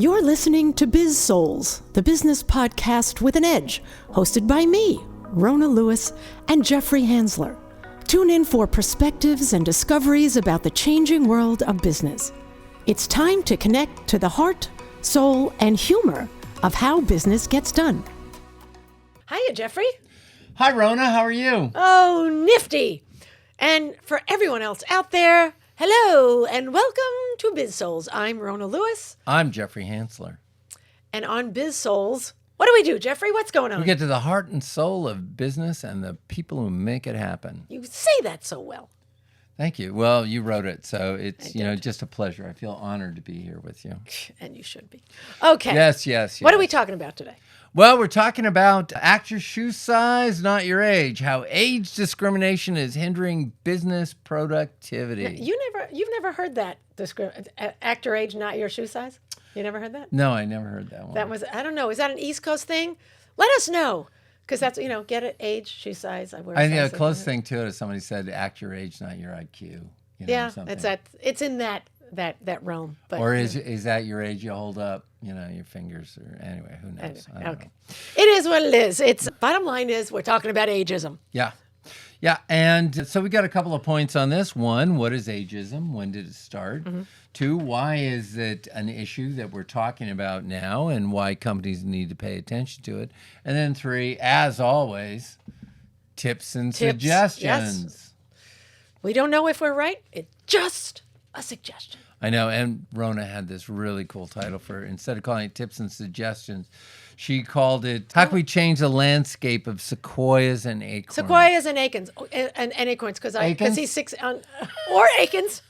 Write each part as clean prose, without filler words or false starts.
You're listening to Biz-Souls, the business podcast with an edge, hosted by me, Rona Lewis, and Jeffrey Hansler. Tune in for perspectives and discoveries about the changing world of business. It's time to connect to the heart, soul, and humor of how business gets done. Hiya, Jeffrey. Hi, Rona. How are you? Oh, nifty. And for everyone else out there, hello and welcome to Biz-Souls. I'm Rona Lewis. I'm Jeffrey Hansler. And on Biz-Souls, what do we do, Jeffrey? What's going on? We get to the heart and soul of business and the people who make it happen. You say that so well. Thank you. Well, you wrote it, so it's just a pleasure. I feel honored to be here with you. And you should be. Okay. Yes. What are we talking about today? Well, we're talking about act your shoe size, not your age. How age discrimination is hindering business productivity. You've never heard that act your age, not your shoe size? You never heard that? No, I never heard that one. That was, I don't know. Is that an East Coast thing? Let us know. Because that's, get it, age, shoe size. I think a close thing to it is somebody said, act your age, not your IQ. It's in that realm. But, or is that your age you hold up, your fingers? Or anyway, who knows? I don't know. It is what it is. It's bottom line is we're talking about ageism. Yeah, and so we got a couple of points on this. One, what is ageism? When did it start? Mm-hmm. Two, why is it an issue that we're talking about now and why companies need to pay attention to it? And then three, as always, tips and suggestions. Yes. We don't know if we're right. It's just a suggestion. I know, and Rona had this really cool title for, instead of calling it tips and suggestions, she called it, how can we change the landscape of sequoias and acorns? Sequoias and acorns, and acorns, because he's six, or acorns.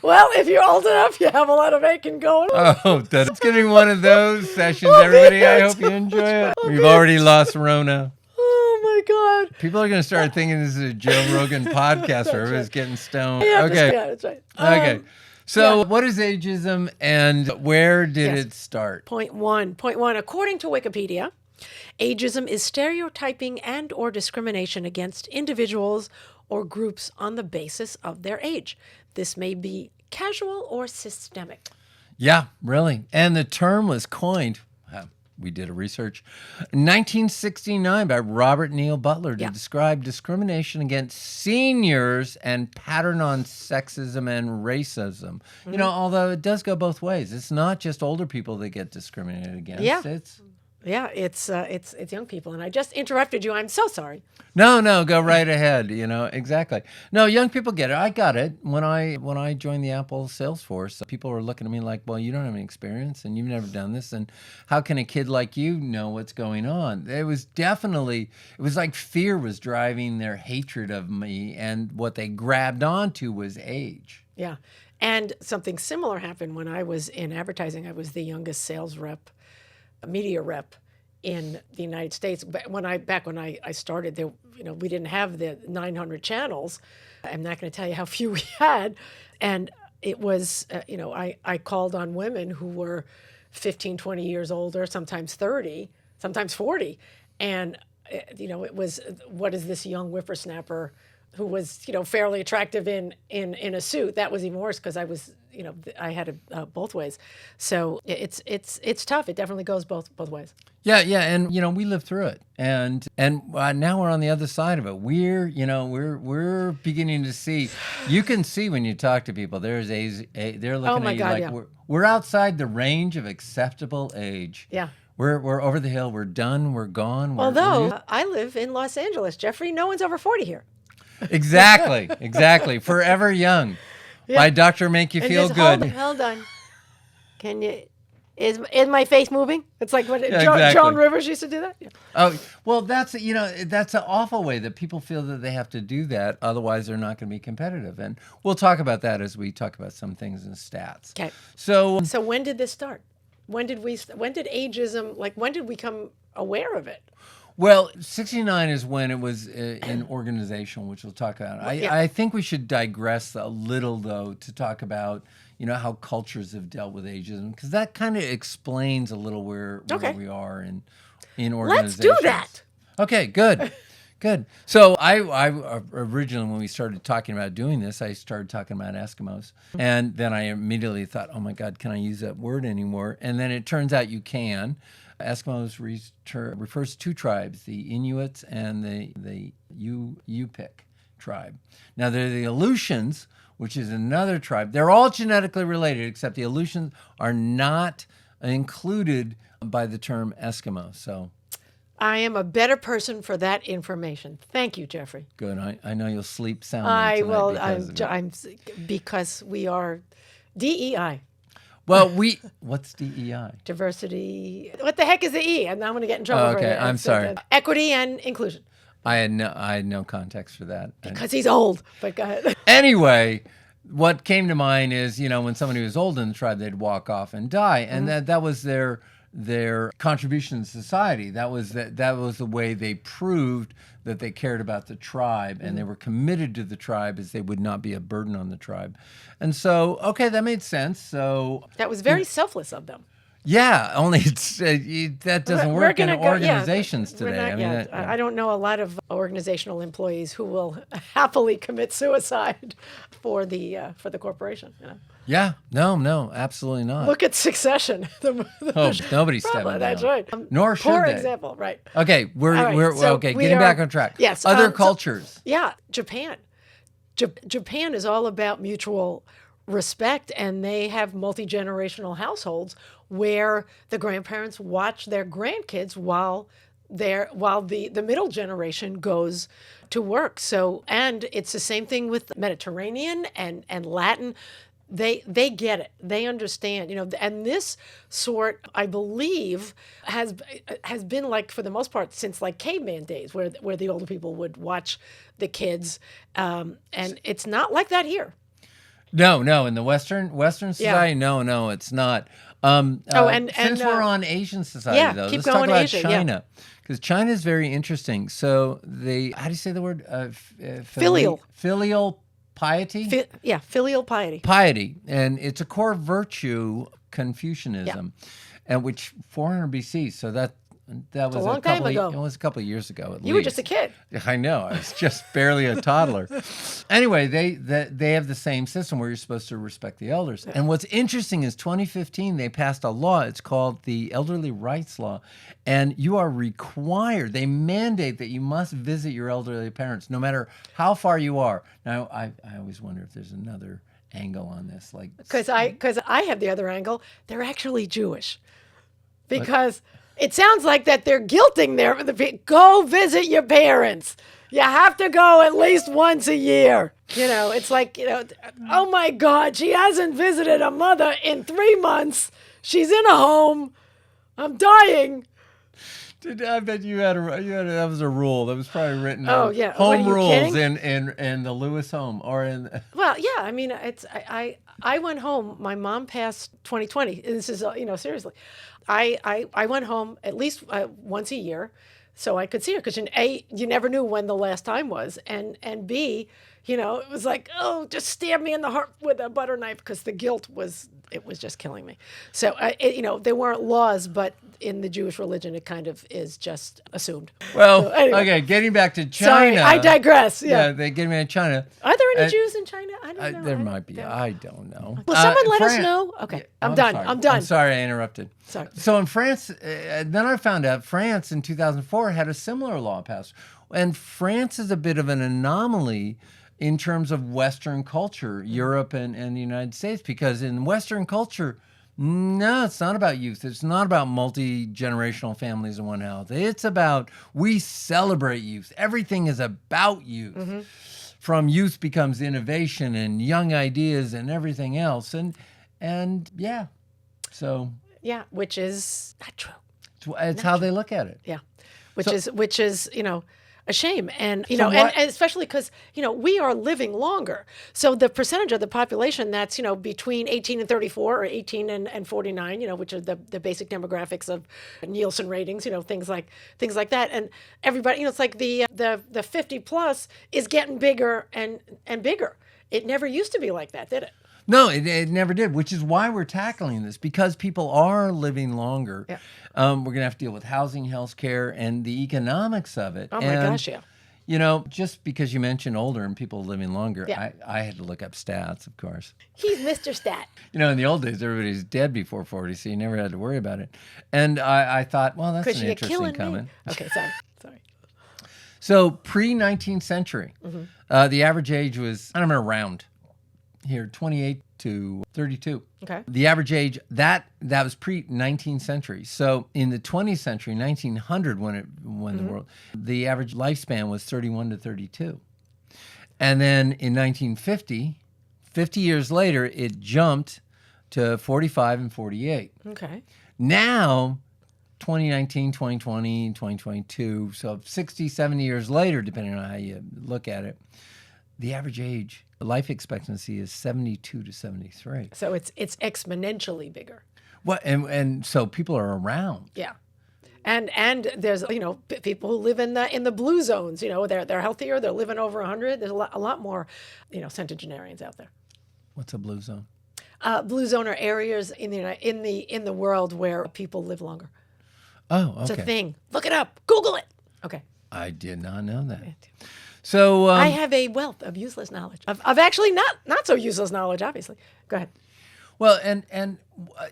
Well, if you're old enough, you have a lot of acon going. Oh, that's getting one of those sessions, everybody. I hope you enjoy it. We've already lost Rona. Oh, my God. People are going to start thinking this is a Joe Rogan podcast where everybody's getting stoned. Yeah, okay. That's right. Okay. So what is ageism and where did it start? Point one. According to Wikipedia, ageism is stereotyping and or discrimination against individuals or groups on the basis of their age. This may be casual or systemic. Yeah, really. And the term was coined, we did a research, in 1969 by Robert Neal Butler to describe discrimination against seniors and pattern on sexism and racism. Mm-hmm. Although it does go both ways. It's not just older people that get discriminated against. Yeah. It's young people. And I just interrupted you. I'm so sorry. No, go right ahead. Exactly. No, young people get it. I got it. When I joined the Apple sales force, people were looking at me like, well, you don't have any experience and you've never done this. And how can a kid like you know what's going on? It was like fear was driving their hatred of me. And what they grabbed onto was age. Yeah. And something similar happened when I was in advertising. I was the youngest sales rep, media rep in the United States. When I started, there, we didn't have the 900 channels. I'm not going to tell you how few we had, and it was, I called on women who were 15, 20 years older, sometimes 30, sometimes 40, and it was, what is this young whippersnapper who was, fairly attractive in a suit? That was even worse because I was, I had it both ways. So it's tough. It definitely goes both ways. Yeah, and we lived through it, and now we're on the other side of it. We're beginning to see. You can see when you talk to people. They're looking at you like we're outside the range of acceptable age. Yeah. We're over the hill. We're done. We're gone. Although I live in Los Angeles, Jeffrey, no one's over 40 here. Exactly. Forever young. Yeah. By Dr. Make You Feel Good. Hold on. Can you? Is my face moving? It's like when Joan Rivers used to do that. Yeah. Oh, well, that's an awful way that people feel that they have to do that. Otherwise, they're not going to be competitive. And we'll talk about that as we talk about some things in stats. Okay. So when did this start? When did ageism? When did we become aware of it? Well, 69 is when it was in organizational, which we'll talk about. I think we should digress a little, though, to talk about, how cultures have dealt with ageism, because that kind of explains a little where we are in organizations. Let's do that. Okay, good. Good. So I originally, when we started talking about doing this, I started talking about Eskimos. And then I immediately thought, oh my God, can I use that word anymore? And then it turns out you can. Eskimos refers to two tribes, the Inuits and the Yupik tribe. Now, they're the Aleutians, which is another tribe. They're all genetically related, except the Aleutians are not included by the term Eskimo. So I am a better person for that information. Thank you, Jeffrey. good. I know you'll sleep soundly I tonight will. because of it. Because we are DEI. Well, what's DEI? Diversity. What the heck is the E? And I'm going to get in trouble for Okay, that. I'm sorry. Equity and inclusion. I had no context for that. Because he's old. But go ahead. Anyway, what came to mind is, when somebody was old in the tribe, they'd walk off and die, and that was their contribution to society. That was the way they proved that they cared about the tribe and they were committed to the tribe, as they would not be a burden on the tribe. And so, okay, that made sense. So That was very selfless of them. yeah, only that doesn't We're work in gonna go- yeah, organizations we're today. not- I mean, yeah, I don't know a lot of organizational employees who will happily commit suicide for the corporation. yeah, no, absolutely not. Look at Succession. Nobody's stepping down. That's right. Nor should Poor they. example, right? Okay, we're All right, so okay. we Getting are- back on track. Yes, Other so- cultures. Yeah, Japan. Japan is all about mutual respect, and they have multi-generational households where the grandparents watch their grandkids while the middle generation goes to work. So, and it's the same thing with Mediterranean and Latin. They get it. They understand, and this sort, I believe, has been, like, for the most part, since like caveman days, where the older people would watch the kids, and it's not like that here. No, in the Western society, no, it's not. Since we're on Asian society, though, keep let's talk going, about Asia, China, because China is very interesting. So how do you say the word? Filial piety. Filial piety. Piety, and it's a core virtue, Confucianism, and which 400 BC. So that was a long time ago. It was a couple of years ago. At least. You were just a kid. I know. I was just barely a toddler. Anyway, they have the same system where you're supposed to respect the elders. And what's interesting is 2015 they passed a law. It's called the Elderly Rights Law, and you are required. They mandate that you must visit your elderly parents, no matter how far you are. Now, I always wonder if there's another angle on this, like Because I have the other angle. They're actually Jewish, because it sounds like that they're guilting go visit your parents. You have to go at least once a year. It's like, oh my God, she hasn't visited a mother in 3 months. She's in a home. I'm dying. I bet you had that was a rule that was probably written. Oh, yeah. Home What, are you rules kidding? in the Lewis home or in. Well, yeah. I mean, I went home. My mom passed 2020. This is seriously. I went home at least once a year, so I could see her, because you never knew when the last time was, and B, it was like, oh, just stab me in the heart with a butter knife, because the guilt was just killing me. So there weren't laws, but in the Jewish religion, it kind of is just assumed. Well, So, anyway. okay, getting back to China. Sorry, I digress. Yeah. They getting back to China. Are there any Jews in China? I don't know. There might be. I don't know. Will someone let us France. know? Okay, I'm Oh, done. sorry. I'm done. I'm sorry I interrupted. Sorry. So in France, then I found out France in 2004 had a similar law passed. And France is a bit of an anomaly in terms of Western culture, Europe and the United States, because in Western culture, no, it's not about youth. It's not about multi-generational families in one house. It's about, we celebrate youth. Everything is about youth. Mm-hmm. From youth becomes innovation and young ideas and everything else. And yeah, so. Yeah, which is not true. It's how they look at it. Yeah, which is a shame, and So and especially because we are living longer. So the percentage of the population that's between 18 and 34 or 18 and 49, which are the basic demographics of Nielsen ratings, things like that, and everybody, it's like the 50 plus is getting bigger and bigger. It never used to be like that, did it? No, it never did, which is why we're tackling this, because people are living longer. Yeah. We're going to have to deal with housing, health care, and the economics of it. Oh, my gosh, yeah. You know, just because you mentioned older and people living longer, Yeah. I had to look up stats, of course. He's Mr. Stat. You know, in the old days, everybody's dead before 40, so you never had to worry about it. And I thought, well, that's Because an you're interesting killing comment. me. Okay, sorry. So pre-19th century, the average age was, I'm going to round here, 28 to 32. Okay. The average age, that was pre-19th century. So in the 20th century, 1900, when the world, the average lifespan was 31 to 32. And then in 1950, 50 years later, it jumped to 45 and 48. Okay. Now, 2019, 2020, 2022, so 60, 70 years later, depending on how you look at it, the average age, life expectancy is 72 to 73. So it's exponentially bigger. What and so people are around. Yeah. And there's people who live in the blue zones. They're healthier. They're living over 100. There's a lot more centenarians out there. What's a blue zone? Blue zone are areas in the world where people live longer. Oh, okay. It's a thing. Look it up. Google it. Okay. I did not know that. So I have a wealth of useless knowledge. Of actually not so useless knowledge. Obviously. Go ahead. Well, and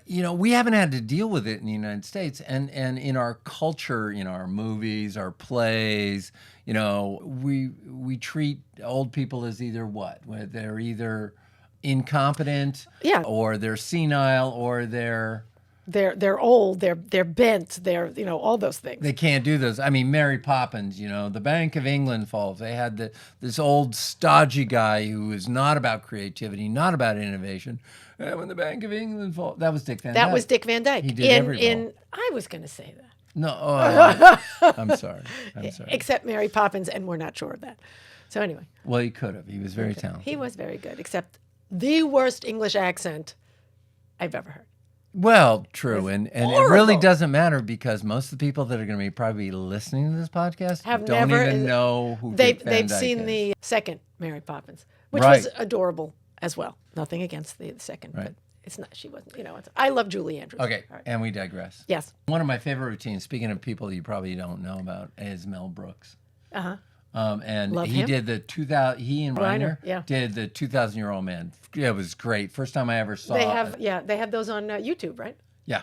we haven't had to deal with it in the United States, and in our culture, our movies, our plays, we treat old people as either what? Where they're either incompetent, or they're senile, or they're old, they're bent, they're all those things. They can't do those. I mean, Mary Poppins, the Bank of England falls. They had this old stodgy guy who was not about creativity, not about innovation. And when the Bank of England falls, that was Dick Van Dyke. That was Dick Van Dyke. He did every role. I was going to say that. No, I'm sorry. Except Mary Poppins, and we're not sure of that. So anyway. Well, he could have. He was very talented. He was very good, except the worst English accent I've ever heard. Well, true, and it horrible. really doesn't matter because most of the people that are going to be probably listening to this podcast don't even know who Dick Van They've Dyke seen is. the second Mary Poppins, which Right. was adorable as well. Nothing against the second, Right. but it's not. She wasn't. I love Julie Andrews. Okay, All right. and we digress. Yes. One of my favorite routines, speaking of people you probably don't know about, is Mel Brooks. Uh-huh. And Love he him. did the 2000. He and Reiner, Reiner did the 2,000-Year-Old Man. It was great. First time I ever saw. They have those on YouTube, right? Yeah.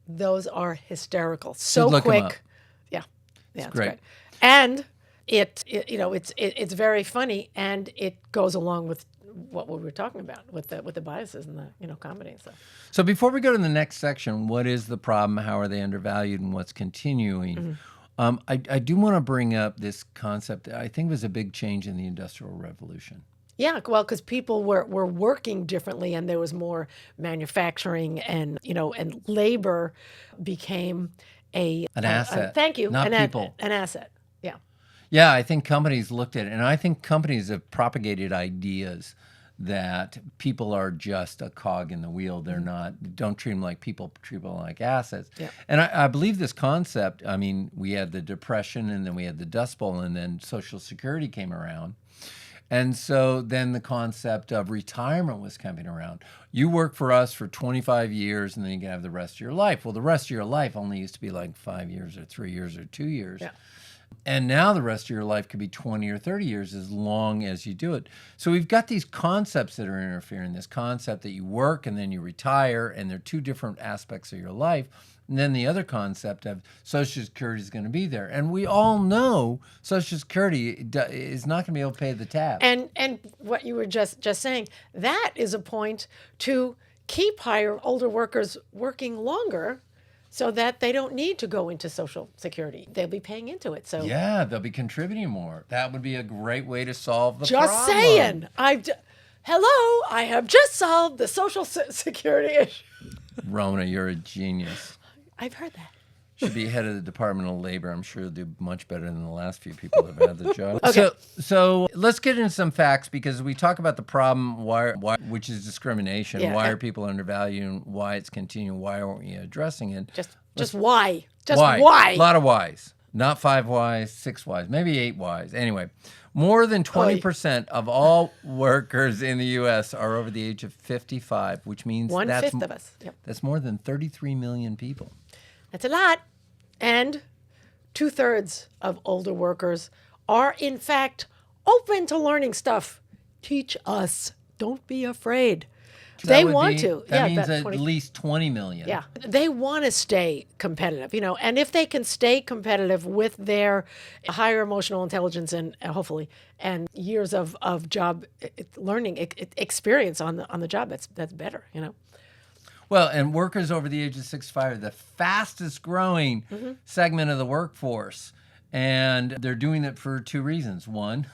Those are hysterical. So look 'em up. quick. Yeah, it's great. great. And it's very funny, and it goes along with what we were talking about with the biases and the comedy and stuff. So before we go to the next section, what is the problem? How are they undervalued? And what's continuing? I do want to bring up this concept that I think was a big change in the Industrial Revolution. Yeah, well, because people were working differently, and there was more manufacturing, and and labor became an asset. Thank you, not people. An asset. Yeah. Yeah, I think companies looked at it, and I think companies have propagated ideas that people are just a cog in the wheel. They're not, don't treat them like people, treat them like assets. Yeah. And I believe this concept, I mean, we had the Depression, and then we had the Dust Bowl, and then Social Security came around. And so then the concept of retirement was coming around. You work for us for 25 years, and then you can have the rest of your life. Well, the rest of your life only used to be like 5 years or 3 years or 2 years. Yeah. And now the rest of your life could be 20 or 30 years as long as you do it. So we've got these concepts that are interfering. This concept that you work and then you retire, and they're two different aspects of your life. And then the other concept of Social Security is going to be there. And we all know Social Security is not going to be able to pay the tab. And what you were just saying, that is a point to keep older workers working longer, so that they don't need to go into Social Security. They'll be paying into it. So yeah, they'll be contributing more. That would be a great way to solve the problem. Just saying. Hello, I have just solved the Social Security issue. Rona, you're a genius. I've heard that. Should be head of the Department of Labor. I'm sure you'll do much better than the last few people that have had the job. Okay. So let's get into some facts, because we talk about the problem, why, which is discrimination. Yeah, why are people undervalued, and why it's continuing? Why aren't we addressing it? Just why? Just why? why? A lot of whys. Not 5 whys, 6 whys, maybe 8 whys. Anyway, more than 20% of all workers in the U.S. are over the age of 55, which means 1/5 of us. Yep. That's more than 33 million people. That's a lot. And 2/3 of older workers are in fact open to learning stuff. Teach us. Don't be afraid. They want to. That means about at 20 least 20 million. Yeah, they want to stay competitive, and if they can stay competitive with their higher emotional intelligence and hopefully and years of job learning experience on the job, that's better. Well, and workers over the age of 65 are the fastest growing segment of the workforce. And they're doing it for two reasons. One,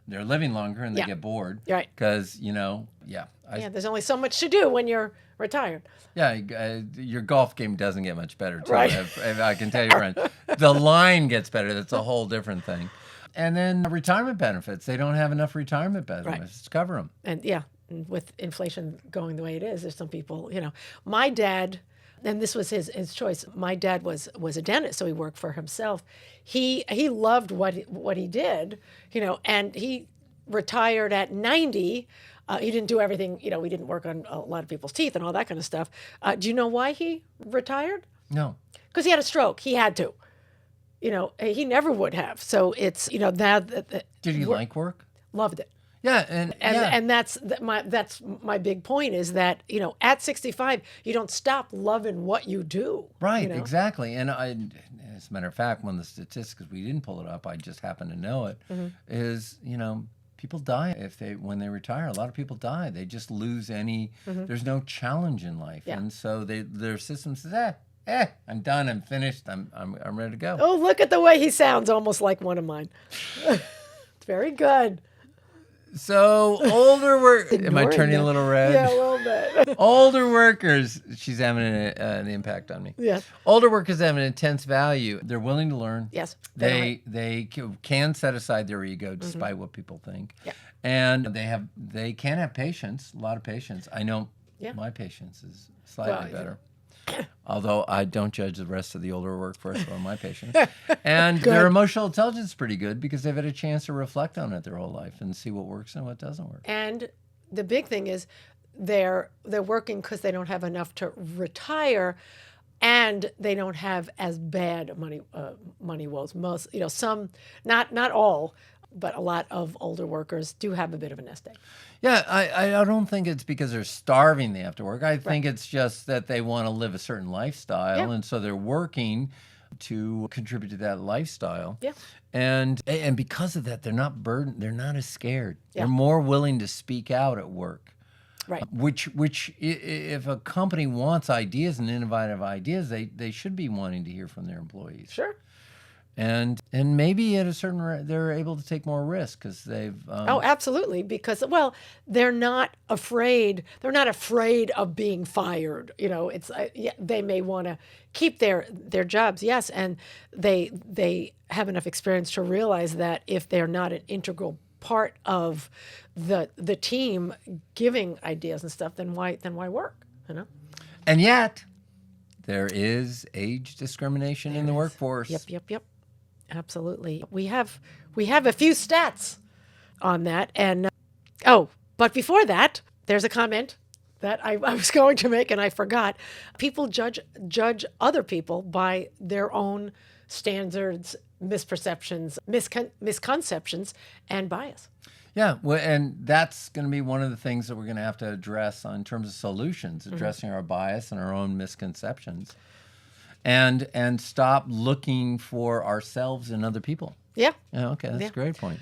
they're living longer and they get bored. Right. Because, There's only so much to do when you're retired. Your golf game doesn't get much better, too. Right. If I can tell you, friend. The line gets better. That's a whole different thing. And then retirement benefits. They don't have enough retirement benefits to cover them. And with inflation going the way it is, there's some people, my dad, and this was his choice. My dad was a dentist, so he worked for himself. He loved what he did, and he retired at 90. He didn't do everything, we didn't work on a lot of people's teeth and all that kind of stuff. Do you know why he retired? No. Because he had a stroke. He had to. He never would have. So it's, that. Did he like work? Loved it. Yeah, and that's my big point is that at 65 you don't stop loving what you do. Right, exactly. And as a matter of fact, one of the statistics, we didn't pull it up, I just happen to know it, is people die when they retire. A lot of people die. They just lose there's no challenge in life, and so their system says, I'm done. I'm finished. I'm ready to go. Oh, look at the way he sounds, almost like one of mine. It's very good. So older am I turning a little red? Yeah, a little bit. Older workers, she's having an impact on me. Yes. Older workers have an intense value. They're willing to learn. Yes. They can set aside their ego despite what people think. Yeah. And they can have patience, a lot of patience. I know my patience is slightly better. Although I don't judge the rest of the older workforce on my patience. And their emotional intelligence is pretty good because they've had a chance to reflect on it their whole life and see what works and what doesn't work. And the big thing is they're working because they don't have enough to retire, and they don't have as bad money woes. Most, some, not all, but a lot of older workers do have a bit of a nest egg. Yeah, I don't think it's because they're starving they have to work. I think it's just that they want to live a certain lifestyle, and so they're working to contribute to that lifestyle. Yeah. And because of that, they're not burdened. They're not as scared. Yeah. They're more willing to speak out at work. Right. Which if a company wants ideas and innovative ideas, they should be wanting to hear from their employees. Sure. And maybe at a certain rate, they're able to take more risk because they've. Oh, absolutely! Because they're not afraid. They're not afraid of being fired. It's they may want to keep their jobs, yes, and they have enough experience to realize that if they're not an integral part of the team giving ideas and stuff, then why work? And yet, there is age discrimination in the workforce. Yep. Absolutely. We have a few stats on that. And but before that, there's a comment that I was going to make and I forgot. People judge other people by their own standards, misperceptions, misconceptions, and bias. Yeah, well, and that's going to be one of the things that we're going to have to address in terms of solutions, addressing our bias and our own misconceptions. And stop looking for ourselves in other people. Yeah. Okay, that's a great point.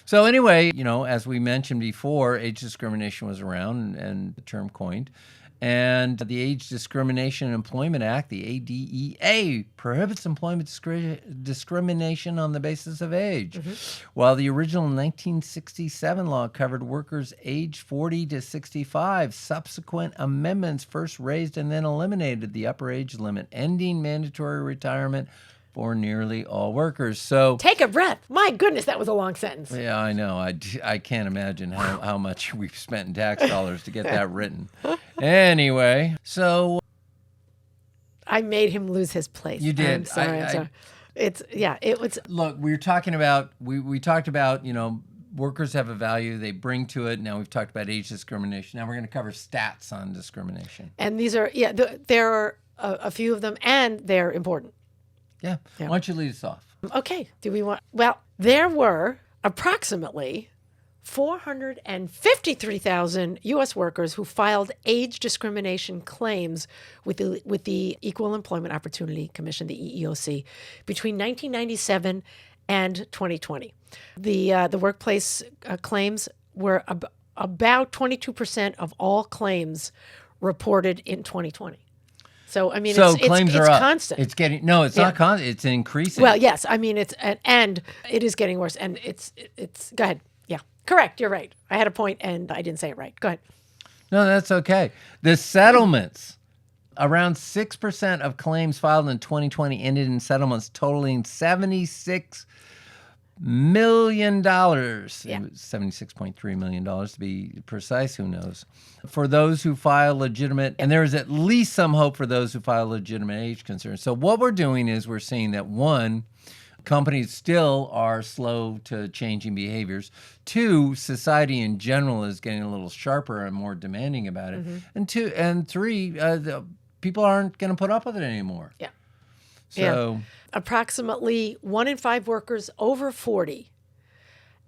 So anyway, as we mentioned before, age discrimination was around and the term coined. And the Age Discrimination and Employment Act, the ADEA, prohibits employment discrimination on the basis of age. While the original 1967 law covered workers aged 40 to 65, subsequent amendments first raised and then eliminated the upper age limit, ending mandatory retirement for nearly all workers. So take a breath. My goodness, that was a long sentence. Yeah, I know. I can't imagine how much we've spent in tax dollars to get that written. Anyway, so I made him lose his place. You did. I'm sorry. It was. Look, we talked about workers have a value they bring to it. Now we've talked about age discrimination. Now we're going to cover stats on discrimination. And these are there are a few of them, and they're important. Yeah. Yeah. Why don't you lead us off? Okay. Do we want? Well, there were approximately 453,000 U.S. workers who filed age discrimination claims with the Equal Employment Opportunity Commission, the EEOC, between 1997 and 2020. The workplace claims were about 22% of all claims reported in 2020. So I mean, So it's claims are up. constant. It's getting it's not constant. It's increasing. Well, yes, I mean and it is getting worse, and it's. Go ahead. Yeah, correct. You're right. I had a point, and I didn't say it right. Go ahead. No, that's okay. The settlements, around 6% of claims filed in 2020 ended in settlements totaling $76 million. Yeah. $76.3 million to be precise. Who knows? For those who file legitimate, and there is at least some hope for those who file legitimate age concerns. So what we're doing is we're seeing that, one, companies still are slow to changing behaviors. Two, society in general is getting a little sharper and more demanding about it. And three, the people aren't going to put up with it anymore. Yeah. So approximately 1 in 5 workers over 40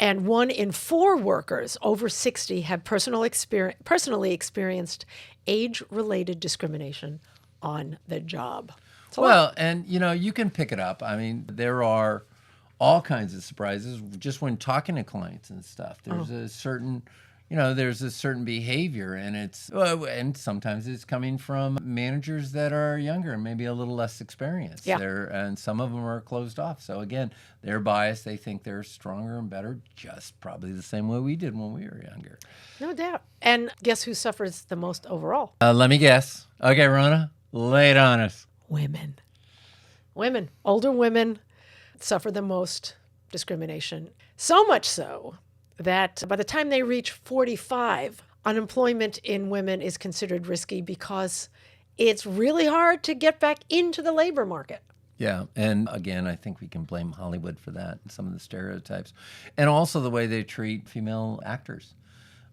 and 1 in 4 workers over 60 have personally experienced age-related discrimination on the job. Well, and you can pick it up. I mean, there are all kinds of surprises just when talking to clients and stuff. There's a certain, there's a certain behavior, and and sometimes it's coming from managers that are younger and maybe a little less experienced. Yeah. And some of them are closed off. So again, they're biased. They think they're stronger and better, just probably the same way we did when we were younger. No doubt. And guess who suffers the most overall? Let me guess. Okay, Rona, lay it on us. Women. Older women suffer the most discrimination. So much so that by the time they reach 45, unemployment in women is considered risky because it's really hard to get back into the labor market. Yeah, and again, I think we can blame Hollywood for that and some of the stereotypes. And also the way they treat female actors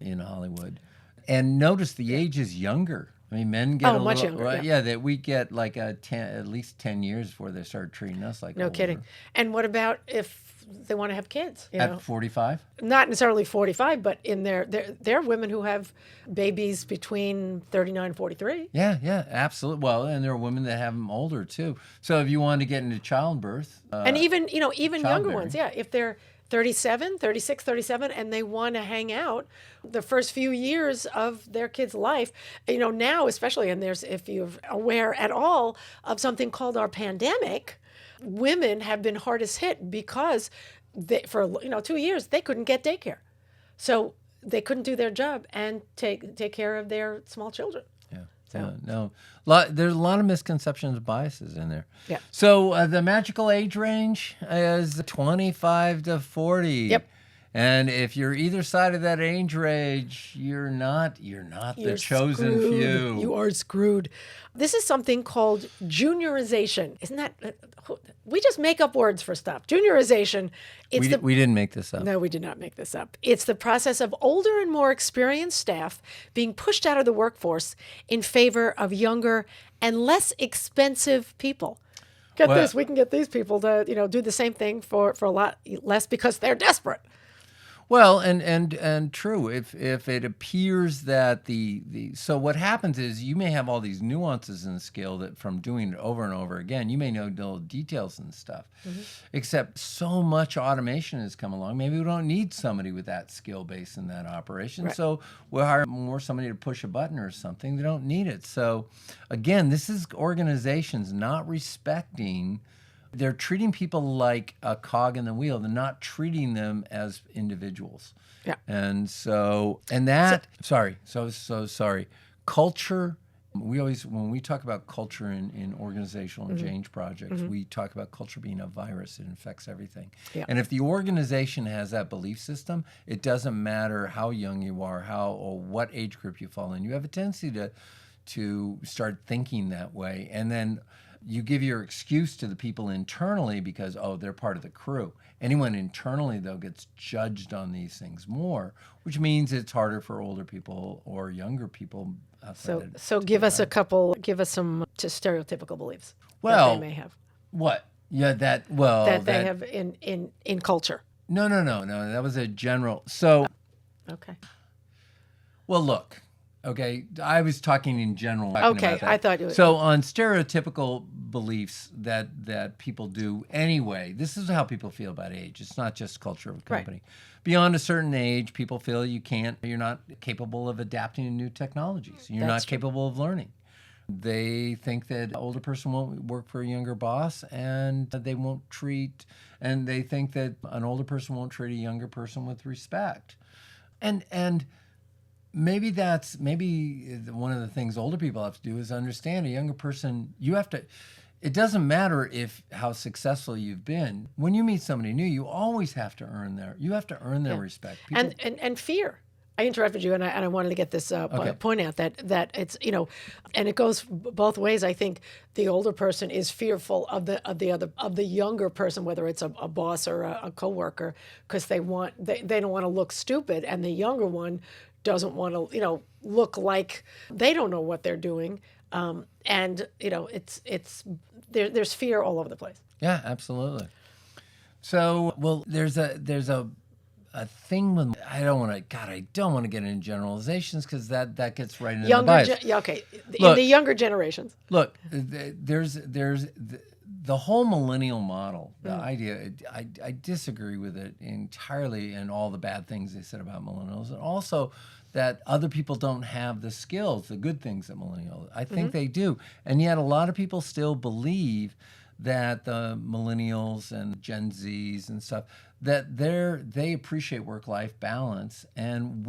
in Hollywood. And notice the age is younger. I mean, men get much younger. Right, yeah, that we get like at least 10 years before they start treating us like No older. kidding. And what about if they want to have kids? At 45? Not necessarily 45, but in there are women who have babies between 39 and 43. Yeah, absolutely. Well, and there are women that have them older too. So if you want to get into childbirth, And even younger childbearing. ones, yeah. If they're 37, 36, 37, and they want to hang out the first few years of their kid's life, now especially, and if you're aware at all of something called our pandemic, women have been hardest hit because for 2 years they couldn't get daycare. So they couldn't do their job and take care of their small children. No. There's a lot of misconceptions and biases in there. Yeah. So the magical age range is 25 to 40. Yep. And if you're either side of that age range, you're not the chosen screwed. few. You are screwed. This is something called juniorization. Isn't that? We just make up words for stuff. Juniorization. We didn't make this up. No, we did not make this up. It's the process of older and more experienced staff being pushed out of the workforce in favor of younger and less expensive people. Get this, we can get these people to do the same thing for a lot less because they're desperate. Well, and true. If it appears that so what happens is you may have all these nuances in the skill that from doing it over and over again, you may know little details and stuff. Except so much automation has come along. Maybe we don't need somebody with that skill base in that operation. Right. So we'll hire somebody to push a button or something. They don't need it. So again, this is organizations not respecting. They're treating people like a cog in the wheel. They're not treating them as individuals. Yeah. And sorry. Culture, when we talk about culture in organizational change projects, we talk about culture being a virus. It infects everything. Yeah. And if the organization has that belief system, it doesn't matter how young you are, or what age group you fall in. You have a tendency to start thinking that way. And then you give your excuse to the people internally because, they're part of the crew. Anyone internally, though, gets judged on these things more, which means it's harder for older people or younger people. So give us some stereotypical beliefs Well, that they may have. What? Yeah, that they have in culture. No. That was a general. So, Okay. well, look. Okay, I was talking in general. Talking Okay, about that. I thought you were. So on stereotypical beliefs that people do anyway, this is how people feel about age. It's not just culture of a company. Beyond a certain age, people feel you're not capable of adapting to new technologies. You're not capable of learning. They think that an older person won't work for a younger boss, and they think that an older person won't treat a younger person with respect. And maybe one of the things older people have to do is understand a younger person. It doesn't matter how successful you've been. When you meet somebody new, you always have to earn their respect. And fear. I interrupted you, and I wanted to get this point out that it's and it goes both ways. I think the older person is fearful of the younger person, whether it's a boss or a coworker, because they don't want to look stupid, and the younger one doesn't want to look like they don't know what they're doing, and there's fear all over the place. Yeah, absolutely. So, well, there's a thing with I don't want to get into generalizations because that gets right into the bias. In the younger generations. Look, there's the whole millennial model. The idea, I disagree with it entirely, and all the bad things they said about millennials, and also that other people don't have the skills, the good things that millennials. I think they do, and yet a lot of people still believe that the millennials and Gen Zs and stuff, that they appreciate work-life balance, and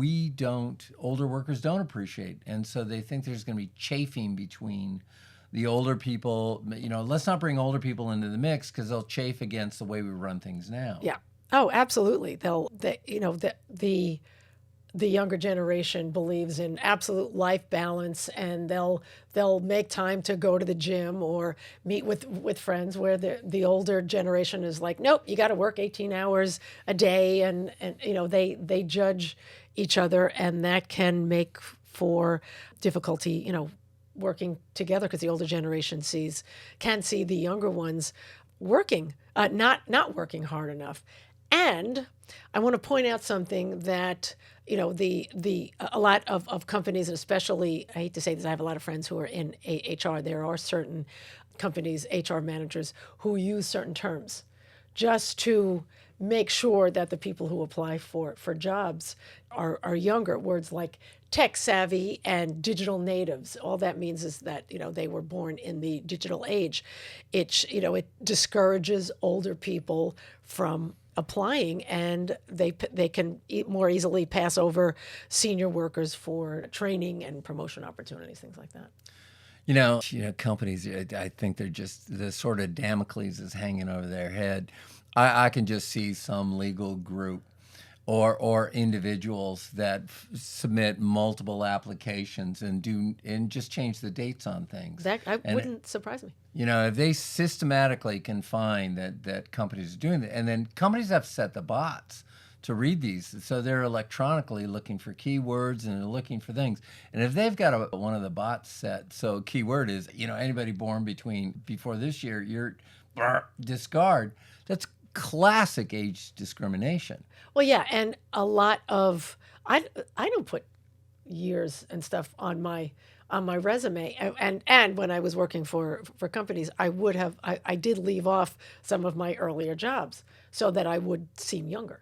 older workers don't appreciate. And so they think there's going to be chafing between the older people. Let's not bring older people into the mix because they'll chafe against the way we run things now. Yeah. Oh, absolutely. The younger generation believes in absolute life balance, and they'll make time to go to the gym or meet with friends, where the older generation is like, nope, you got to work 18 hours a day, and they judge each other, and that can make for difficulty working together, because the older generation can see the younger ones working, not working hard enough. And I want to point out something that a lot of companies, and especially, I hate to say this, I have a lot of friends who are in HR. There are certain companies, HR managers, who use certain terms just to make sure that the people who apply for jobs are younger. Words like tech savvy and digital natives. All that means is that they were born in the digital age. It discourages older people from applying, and they can more easily pass over senior workers for training and promotion opportunities, things like that. Companies, I think they're just the sort of Damocles is hanging over their head. I can just see some legal group or individuals that submit multiple applications and just change the dates on things. That wouldn't surprise me. If they systematically can find that companies are doing that, and then companies have set the bots to read these, so they're electronically looking for keywords and they're looking for things. And if they've got one of the bots set, so keyword is anybody born before this year, you're discard. That's classic age discrimination. Well, yeah, and a lot of I don't put years and stuff on my resume, and when I was working for companies, I did leave off some of my earlier jobs so that I would seem younger.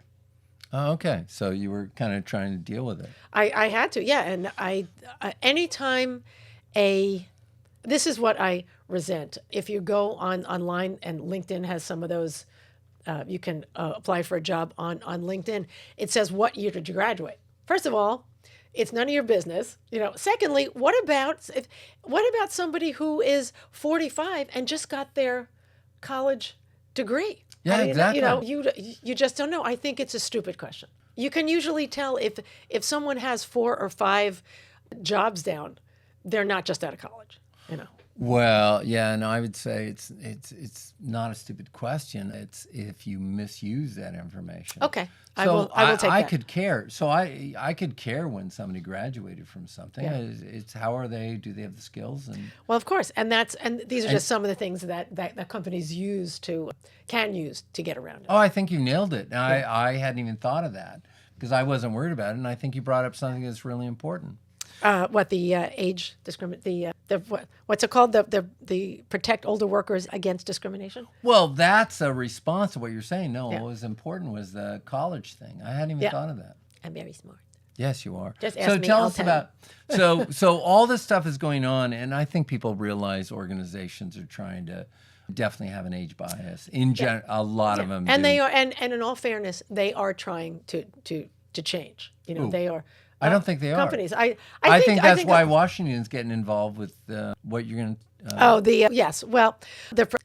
Oh, okay. So you were kind of trying to deal with it. I had to, yeah, and anytime this is what I resent. If you go online, and LinkedIn has some of those. You can apply for a job on LinkedIn. It says, what year did you graduate? First of all, it's none of your business. Secondly, what about somebody who is 45 and just got their college degree? Yeah, exactly. You just don't know. I think it's a stupid question. You can usually tell if someone has 4 or 5 jobs down, they're not just out of college. Well, yeah, no, I would say it's not a stupid question. It's if you misuse that information. Okay, I So will take I that. could care. So I could care when somebody graduated from something. Yeah. It's how are they? Do they have the skills? And Well, of course, and these are just some of the things that companies can use to get around it. oh, I think you nailed it. I hadn't even thought of that because I wasn't worried about it, and I think you brought up something that's really important. What the age discrimination? What's it called? The protect older workers against discrimination. Well, that's a response to what you're saying. No, Yeah. what was important was the college thing. I hadn't even Yeah. thought of that. I'm very smart. Yes, you are. Just ask So me, tell I'll us tell about so all this stuff is going on, and I think people realize organizations are trying to definitely have an age bias. In general, a lot of them And do. they are, and in all fairness, they are trying to change. You know, Ooh. they are. I don't think they are. Companies. I think that's why Washington's getting involved with what you're going to. Yes. Well,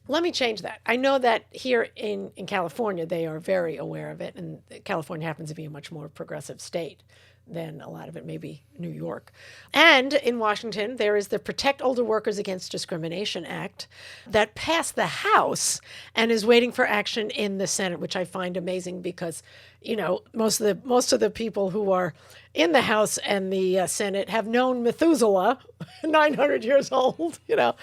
let me change that. I know that here in California, they are very aware of it, and California happens to be a much more progressive state than a lot of it, maybe New York. And in Washington, there is the Protect Older Workers Against Discrimination Act that passed the House and is waiting for action in the Senate, which I find amazing because, you know, most of the people who are in the House and the Senate have known Methuselah, 900 years old, you know.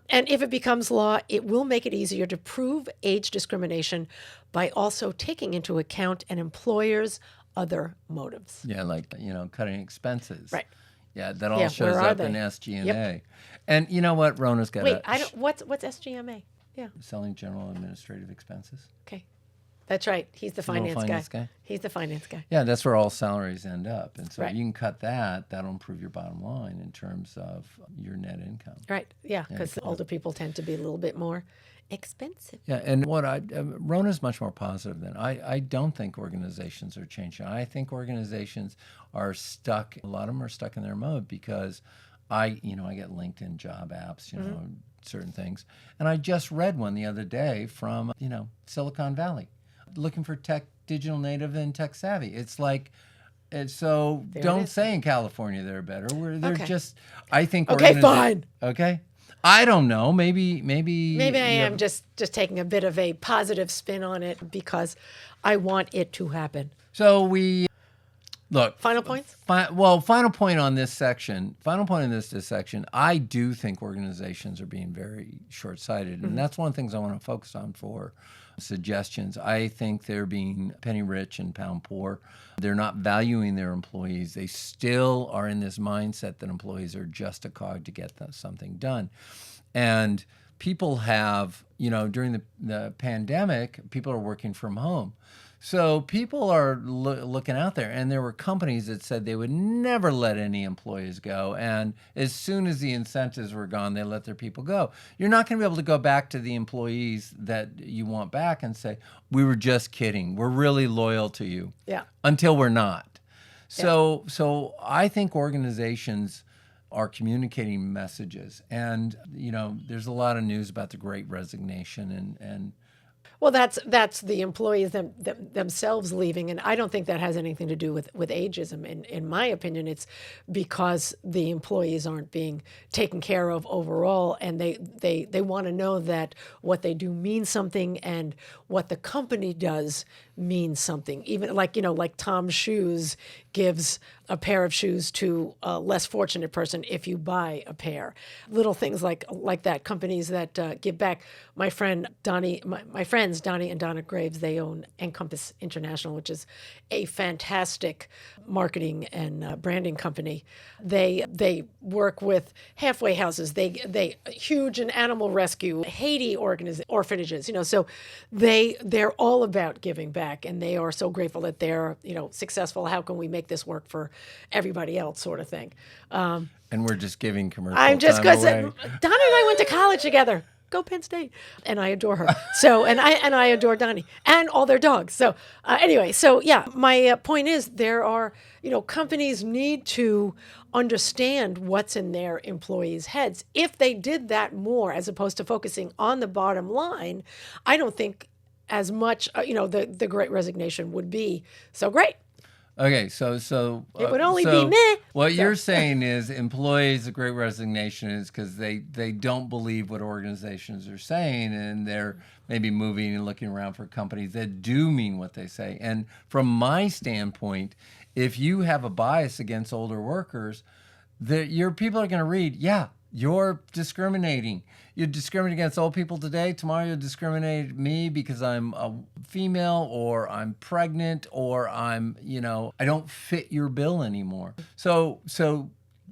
And if it becomes law, it will make it easier to prove age discrimination by also taking into account an employer's other motives. Yeah, like cutting expenses. Right. Yeah, that all Yeah, shows where are up in they? SG&A. Yep. And you know what? Rona's got Wait, what's SGMA? Yeah. selling general administrative expenses. Okay. That's right. He's the Little finance guy. He's the finance guy. Yeah, that's where all salaries end up. And so Right. you can cut that. That'll improve your bottom line in terms of your net income. Right. Yeah, because older people tend to be a little bit more expensive. Yeah, and Rona's much more positive than I don't think organizations are changing. I think organizations are stuck. A lot of them are stuck in their mode because I get LinkedIn job apps, certain things, and I just read one the other day from Silicon Valley, looking for digital native and tech savvy. It's like. So There it don't is. say in California they're better. They're Okay. just. I think. Okay, fine. Okay. I don't know. Maybe. Maybe I am just taking a bit of a positive spin on it because I want it to happen. So we look. Final points? Final point on this section. Final point in this section. I do think organizations are being very short-sighted, and that's one of the things I want to focus on for suggestions. I think they're being penny rich and pound poor. They're not valuing their employees. They still are in this mindset that employees are just a cog to get something done. And people have, during the pandemic, people are working from home. So people are looking out there, and there were companies that said they would never let any employees go. And as soon as the incentives were gone, they let their people go. You're not going to be able to go back to the employees that you want back and say, we were just kidding. We're really loyal to you. Yeah. Until we're not. So I think organizations are communicating messages. And, there's a lot of news about the Great Resignation and Well, that's the employees themselves leaving, and I don't think that has anything to do with ageism. In my opinion, it's because the employees aren't being taken care of overall, and they want to know that what they do means something, and what the company does means something. Even like Tom's Shoes gives a pair of shoes to a less fortunate person if you buy a pair. Little things like that. Companies that give back. My friends Donnie and Donna Graves, they own Encompass International, which is a fantastic marketing and branding company. They work with halfway houses. They huge in animal rescue, Haiti orphanages. So they're all about giving back, and they are so grateful that they're successful. How can we make this work for everybody else, sort of thing. and we're just giving commercial I'm just time because away. Donna and I went to college together. Go Penn State, and I adore her. So, and I adore Donnie and all their dogs. So, anyway, my point is there are companies need to understand what's in their employees' heads. If they did that more, as opposed to focusing on the bottom line, I don't think as much the Great Resignation would be so great. Okay, It would only be meh. What you're saying is employees, the Great Resignation is because they don't believe what organizations are saying, and they're maybe moving and looking around for companies that do mean what they say. And from my standpoint, if you have a bias against older workers, your people are going to read, yeah, you're discriminating. You discriminate against old people today. Tomorrow you'll discriminate me because I'm a female, or I'm pregnant, or I don't fit your bill anymore. So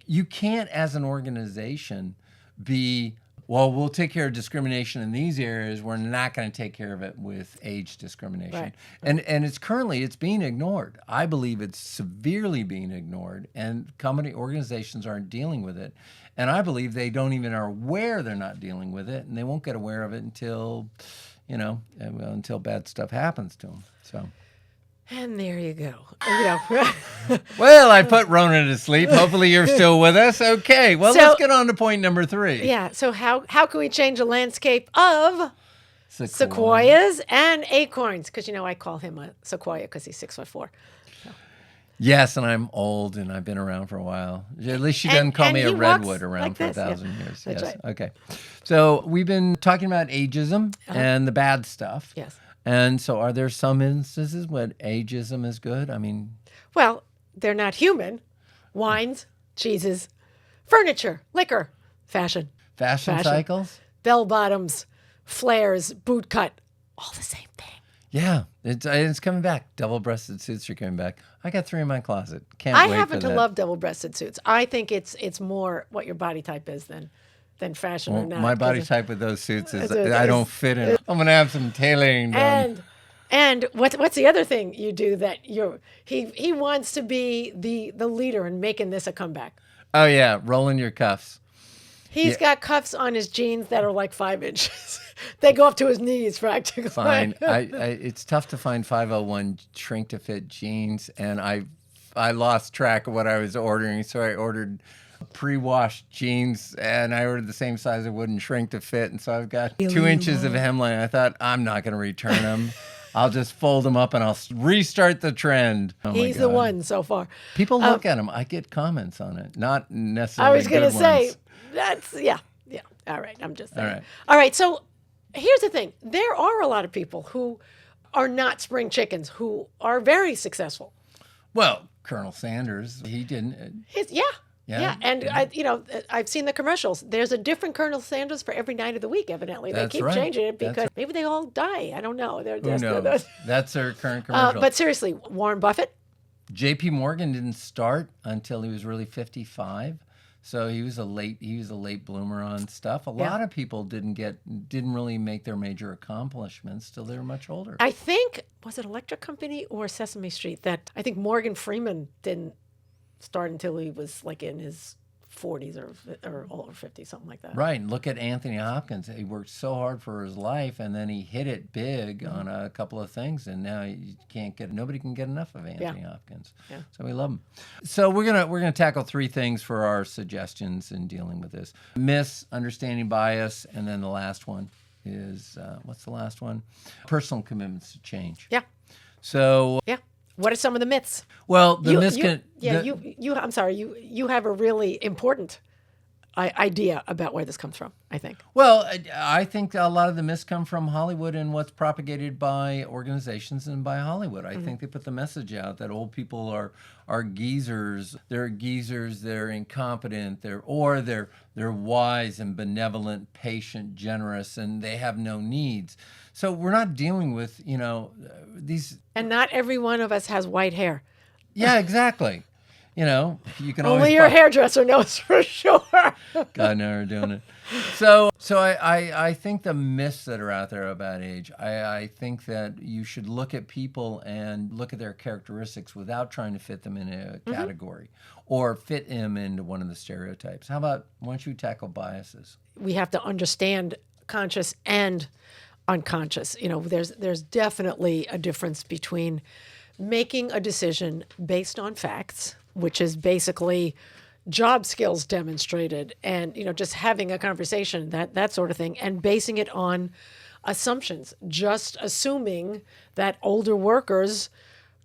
you can't, as an organization, be, well, we'll take care of discrimination in these areas. We're not going to take care of it with age discrimination. Right. And it's being ignored. I believe it's severely being ignored, and organizations aren't dealing with it. And I believe they don't even are aware they're not dealing with it, and they won't get aware of it until bad stuff happens to them. So. And there you go. Well, I put Rona to sleep. Hopefully you're still with us. Okay, well, let's get on to point number 3. Yeah, so how can we change the landscape of sequoias and acorns? Because, I call him a sequoia because he's 6'4". Yes, and I'm old, and I've been around for a while. At least she doesn't call me a redwood around for 1,000 years. That's yes. right. Okay. So we've been talking about ageism and the bad stuff. Yes. And so are there some instances when ageism is good? I mean... Well, they're not human. Wines, cheeses, furniture, liquor, fashion. Fashion cycles? Bell bottoms, flares, boot cut, all the same thing. Yeah, it's coming back. Double-breasted suits are coming back. I got 3 in my closet. Can't wait for that. I happen to love double-breasted suits. I think it's more what your body type is than fashion or not. My body type with those suits is I don't fit in. I'm going to have some tailoring done. And what's the other thing you do that he wants to be the leader in making this a comeback? Oh yeah, rolling your cuffs. He's got cuffs on his jeans that are like 5 inches. They go up to his knees practically. Fine. It's tough to find 501 shrink to fit jeans, and I lost track of what I was ordering, so I ordered pre-washed jeans, and I ordered the same size I wouldn't shrink to fit, and so I've got 2 inches of hemline. I thought, I'm not going to return them. I'll just fold them up and I'll restart the trend. Oh He's the one so far. People look at them. I get comments on it, not necessarily I was going to say, ones. that's, yeah. All right, I'm just saying. All right. All right, so here's the thing. There are a lot of people who are not spring chickens who are very successful. Well, Colonel Sanders, he didn't. Yeah, and I've seen the commercials. There's a different Colonel Sanders for every night of the week. Evidently, That's they keep right. changing it because maybe they all die. I don't know. Who knows? That's their current commercial. But seriously, Warren Buffett. J.P. Morgan didn't start until he was really 55, so he was a late bloomer on stuff. A lot of people didn't really make their major accomplishments till they were much older. I think was it Electric Company or Sesame Street that I think Morgan Freeman didn't start until he was like in his 40s or over 50, something like that. Right. Look at Anthony Hopkins. He worked so hard for his life, and then he hit it big on a couple of things, and now nobody can get enough of Anthony Hopkins. Yeah. So we love him. So we're gonna tackle 3 things for our suggestions in dealing with this: misunderstanding bias, and then the last one is what's the last one? Personal commitments to change. Yeah. So What are some of the myths? Well, you have a really important idea about where this comes from, I think. Well, I think a lot of the myths come from Hollywood and what's propagated by organizations and by Hollywood. I think they put the message out that old people are geezers. They're geezers. They're incompetent. They're wise and benevolent, patient, generous, and they have no needs. So we're not dealing with these. And not every one of us has white hair. Yeah, exactly. You can only your hairdresser knows for sure. God, no, we're doing it. So I think the myths that are out there about age, I think that you should look at people and look at their characteristics without trying to fit them in a category or fit them into one of the stereotypes. How about, why don't you tackle biases? We have to understand conscious and unconscious. There's definitely a difference between making a decision based on facts, which is basically job skills demonstrated and, just having a conversation, that sort of thing, and basing it on assumptions, just assuming that older workers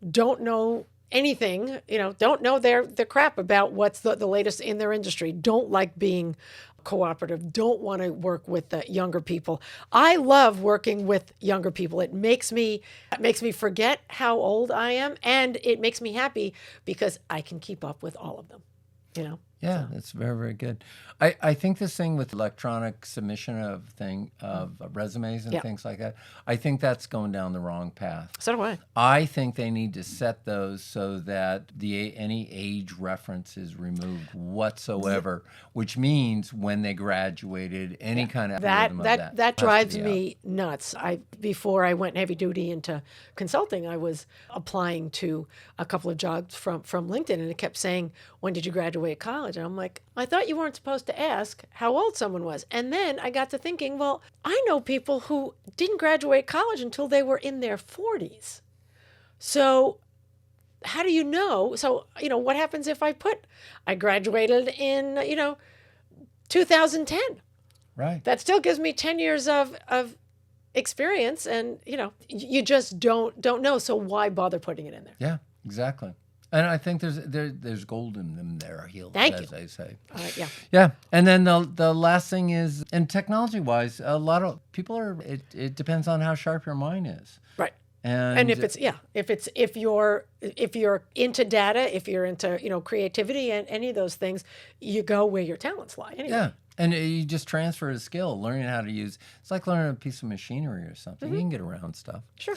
don't know anything, don't know their crap about what's the latest in their industry, don't like being cooperative, don't want to work with the younger people. I love working with younger people. It makes me forget how old I am, and it makes me happy because I can keep up with all of them. Yeah, that's very, very good. I think this thing with electronic submission of resumes and things like that, I think that's going down the wrong path. So do I. I think they need to set those so that any age reference is removed whatsoever, which means when they graduated, any kind of algorithm of that that drives me nuts. Before I went heavy duty into consulting, I was applying to a couple of jobs from LinkedIn, and it kept saying, "When did you graduate college?" And I'm like, I thought you weren't supposed to ask how old someone was. And then I got to thinking, well, I know people who didn't graduate college until they were in their 40s. So how do you know? So, what happens if I graduated in, 2010? Right. That still gives me 10 years of experience, and, you just don't know. So why bother putting it in there? Yeah, exactly. And I think there's gold in them there, Thank as you. they say. Yeah. Yeah. And then the last thing is, and technology-wise, a lot of people it depends on how sharp your mind is. Right. And if you're into data, if you're into creativity and any of those things, you go where your talents lie. Anyway. Yeah. And you just transfer a skill, learning how to use. It's like learning a piece of machinery or something. You can get around stuff. Sure.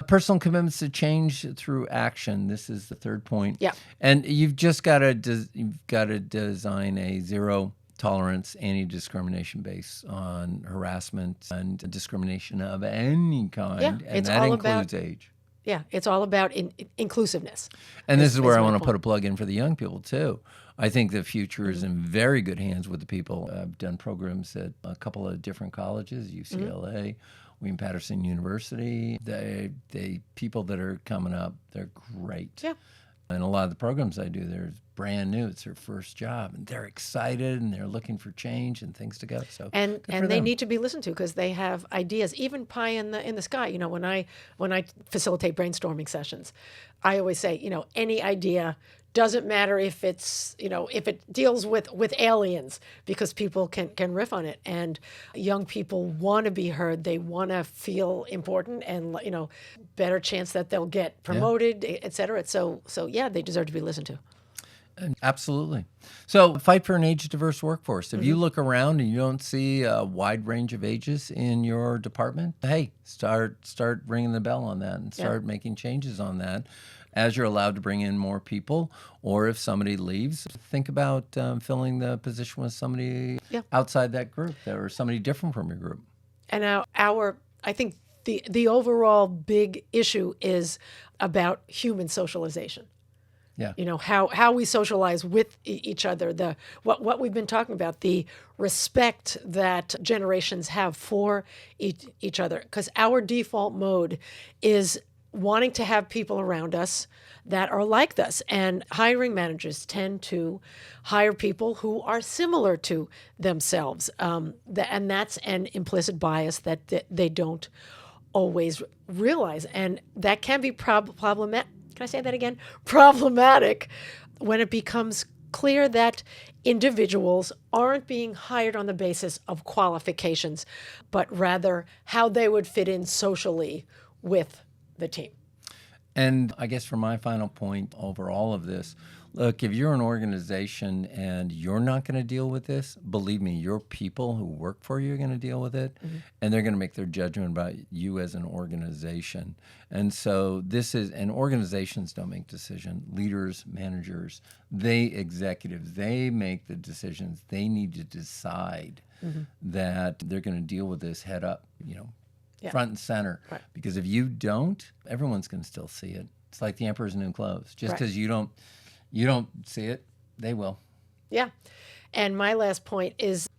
Personal commitments to change through action. This is the third point. Yeah. And you've just got to design a zero tolerance anti-discrimination based on harassment and discrimination of any kind. Yeah, and it's that all includes about age. Yeah, it's all about inclusiveness. And this is where I want to point. put a plug in for the young people too. I think the future is in very good hands with the people. I've done programs at a couple of different colleges, UCLA, William-Patterson University. They people that are coming up, they're great. Yeah. And a lot of the programs I do, they're brand new. It's their first job, and they're excited, and they're looking for change and things to go. So And they need to be listened to because they have ideas, even pie in the sky. When I facilitate brainstorming sessions, I always say, any idea doesn't matter if it's, if it deals with aliens, because people can riff on it. And young people want to be heard. They want to feel important, and, better chance that they'll get promoted, et cetera. So yeah, they deserve to be listened to. Absolutely. So fight for an age-diverse workforce. If you look around and you don't see a wide range of ages in your department, hey, start ringing the bell on that and start making changes on that. As you're allowed to bring in more people, or if somebody leaves, think about filling the position with somebody outside that group or somebody different from your group. And I think the overall big issue is about human socialization. Yeah. How we socialize with each other, what we've been talking about, the respect that generations have for each other. Because our default mode is wanting to have people around us that are like us. And hiring managers tend to hire people who are similar to themselves. And that's an implicit bias that they don't always realize. And that can be problematic. Can I say that again? Problematic when it becomes clear that individuals aren't being hired on the basis of qualifications, but rather how they would fit in socially with the team. And I guess for my final point over all of this, look, if you're an organization and you're not going to deal with this, believe me, your people who work for you are going to deal with it, and they're going to make their judgment about you as an organization. And so and organizations don't make decisions. Leaders, managers, executives, they make the decisions. They need to decide that they're going to deal with this head up, front and center. Right. Because if you don't, everyone's going to still see it. It's like the emperor's new clothes. Just because you don't see it, they will. Yeah. And my last point is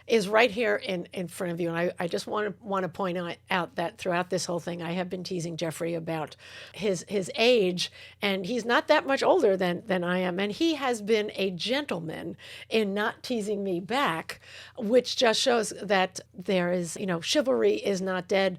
is right here in front of you. And I just want to point out that throughout this whole thing, I have been teasing Jeffrey about his age, and he's not that much older than I am. And he has been a gentleman in not teasing me back, which just shows that there is, chivalry is not dead,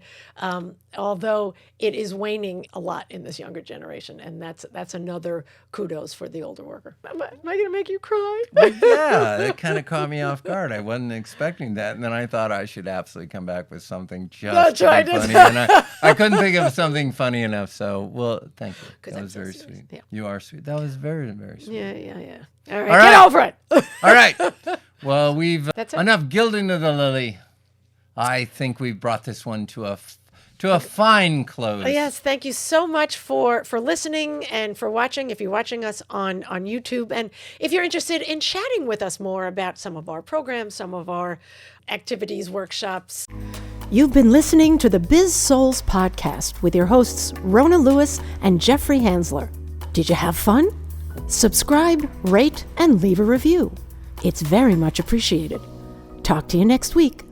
although it is waning a lot in this younger generation. And that's another kudos for the older worker. Am I going to make you cry? Well, yeah, that kind of caught me off guard. I wasn't expecting that. And then I thought I should absolutely come back with something just to be funny. And I couldn't think of something funny enough. So, well, thank you. That was very sweet. Yeah. You are sweet. That was very, very sweet. Yeah. All right. Get over it. All right. Well, we've enough gilding of the lily. I think we've brought this one to a fine close. Yes, thank you so much for listening and for watching. If you're watching us on YouTube, and if you're interested in chatting with us more about some of our programs, some of our activities, workshops. You've been listening to the Biz-Souls podcast with your hosts Rona Lewis and Jeffrey Hansler. Did you have fun? Subscribe, rate, and leave a review. It's very much appreciated. Talk to you next week.